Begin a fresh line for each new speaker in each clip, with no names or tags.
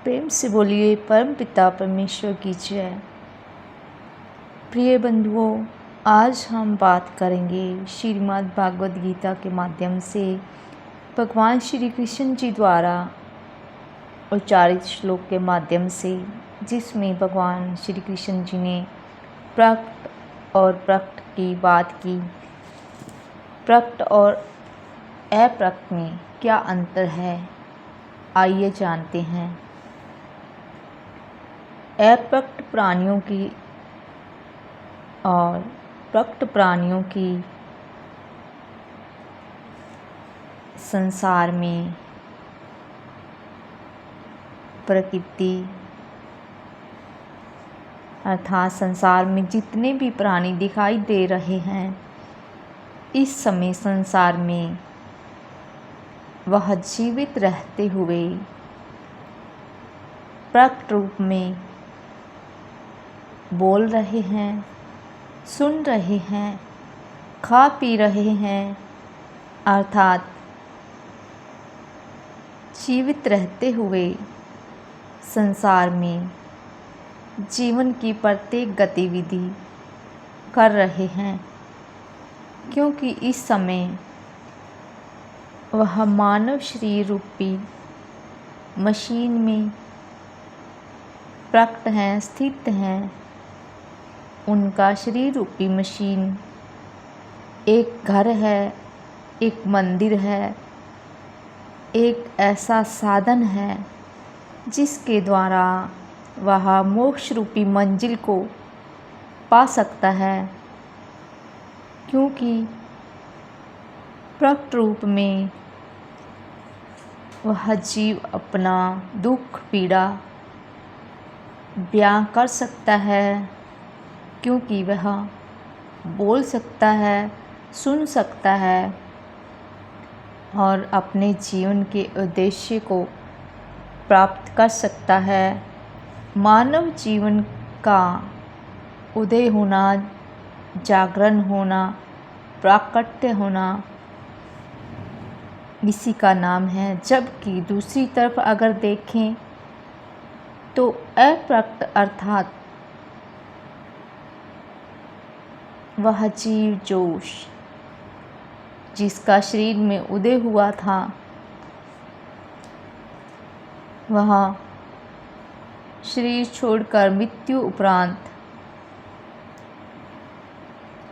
प्रेम से बोलिए परम पिता परमेश्वर की जय। प्रिय बंधुओं, आज हम बात करेंगे श्रीमद् भागवत गीता के माध्यम से भगवान श्री कृष्ण जी द्वारा उच्चारित श्लोक के माध्यम से, जिसमें भगवान श्री कृष्ण जी ने प्रकट और प्रकट की बात की। प्रकट और अप्रकट में क्या अंतर है, आइए जानते हैं। अप्रकट प्राणियों की और प्रकट प्राणियों की संसार में प्रकृति अर्थात संसार में जितने भी प्राणी दिखाई दे रहे हैं, इस समय संसार में वह जीवित रहते हुए प्रकट रूप में बोल रहे हैं, सुन रहे हैं, खा पी रहे हैं, अर्थात जीवित रहते हुए संसार में जीवन की प्रत्येक गतिविधि कर रहे हैं। क्योंकि इस समय वह मानव शरीर रूपी मशीन में प्रकट हैं, स्थित हैं। उनका शरीर रूपी मशीन एक घर है, एक मंदिर है, एक ऐसा साधन है जिसके द्वारा वह मोक्ष रूपी मंजिल को पा सकता है। क्योंकि प्रकट रूप में वह जीव अपना दुख पीड़ा बयां कर सकता है, क्योंकि वह बोल सकता है, सुन सकता है और अपने जीवन के उद्देश्य को प्राप्त कर सकता है। मानव जीवन का उदय होना, जागरण होना, प्राकट्य होना, इसी का नाम है। जबकि दूसरी तरफ अगर देखें तो अप्रकट अर्थात वह जीव जोश जिसका शरीर में उदय हुआ था, वह शरीर छोड़कर मृत्यु उपरांत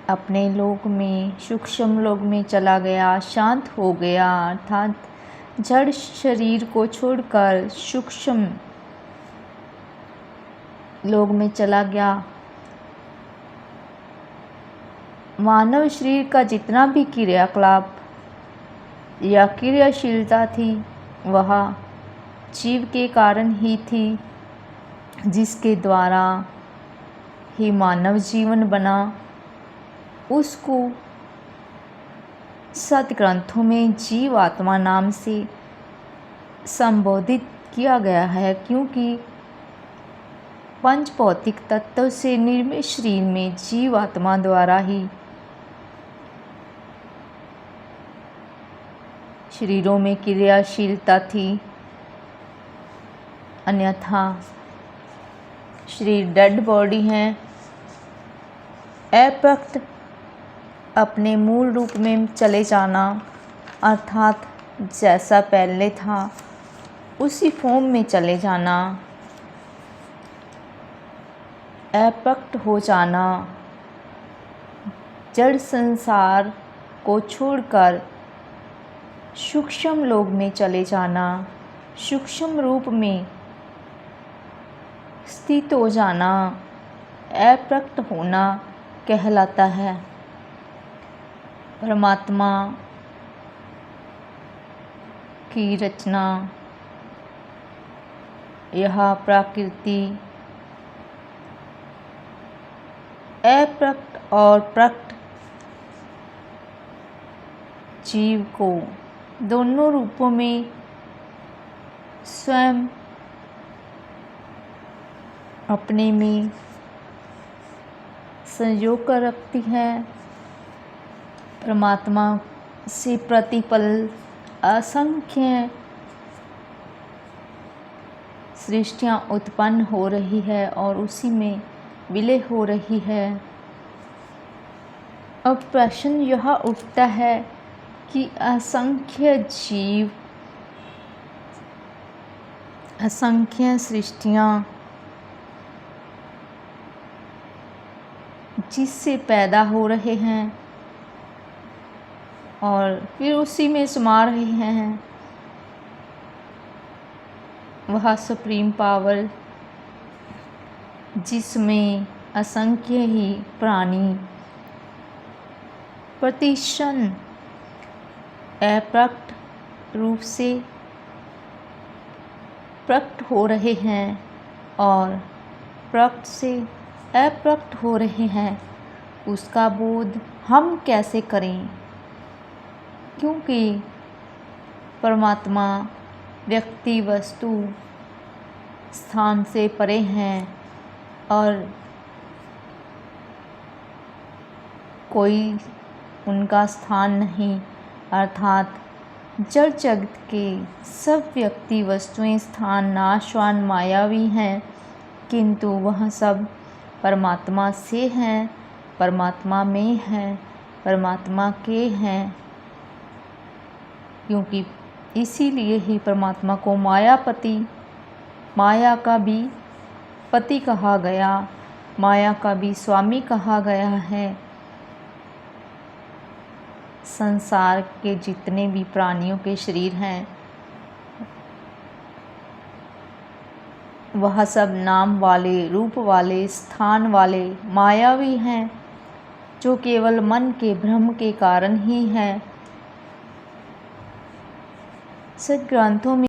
अपने लोक में, सूक्ष्म लोक में चला गया, शांत हो गया, अर्थात जड़ शरीर को छोड़कर सूक्ष्म लोक में चला गया। मानव शरीर का जितना भी क्रियाकलाप या क्रियाशीलता थी, वह जीव के कारण ही थी, जिसके द्वारा ही मानव जीवन बना। उसको सतग्रंथों में जीव आत्मा नाम से संबोधित किया गया है। क्योंकि पंच भौतिक तत्व से निर्मित शरीर में जीव आत्मा द्वारा ही शरीरों में क्रियाशीलता थी, अन्यथा शरीर डेड बॉडी हैं। अप्रकट अपने मूल रूप में चले जाना, अर्थात जैसा पहले था उसी फॉर्म में चले जाना, अप्रकट हो जाना, जड़ संसार को छोड़कर सूक्ष्म लोक में चले जाना, सूक्ष्म रूप में स्थित हो जाना, अप्रकट होना कहलाता है। परमात्मा की रचना, यह प्रकृति अप्रकट और प्रकट जीव को दोनों रूपों में स्वयं अपने में संयोग कर रखती है। परमात्मा से प्रतिपल असंख्य सृष्टियाँ उत्पन्न हो रही है और उसी में विलय हो रही है। अब प्रश्न यह उठता है कि असंख्य जीव, असंख्य सृष्टियाँ जिससे पैदा हो रहे हैं और फिर उसी में समा रहे हैं, वह सुप्रीम पावर जिसमें असंख्य ही प्राणी प्रतिक्षण अप्रकट रूप से प्रकट हो रहे हैं और प्रकट से अप्रकट हो रहे हैं, उसका बोध हम कैसे करें? क्योंकि परमात्मा व्यक्ति वस्तु स्थान से परे हैं और कोई उनका स्थान नहीं, अर्थात जड़ जगत के सब व्यक्ति वस्तुएं स्थान नाशवान मायावी हैं, किंतु वह सब परमात्मा से हैं, परमात्मा में हैं, परमात्मा के हैं। क्योंकि इसीलिए ही परमात्मा को मायापति, माया का भी पति कहा गया, माया का भी स्वामी कहा गया है। संसार के जितने भी प्राणियों के शरीर हैं वह सब नाम वाले, रूप वाले, स्थान वाले मायावी हैं, जो केवल मन के भ्रम के कारण ही हैं। सद ग्रंथों में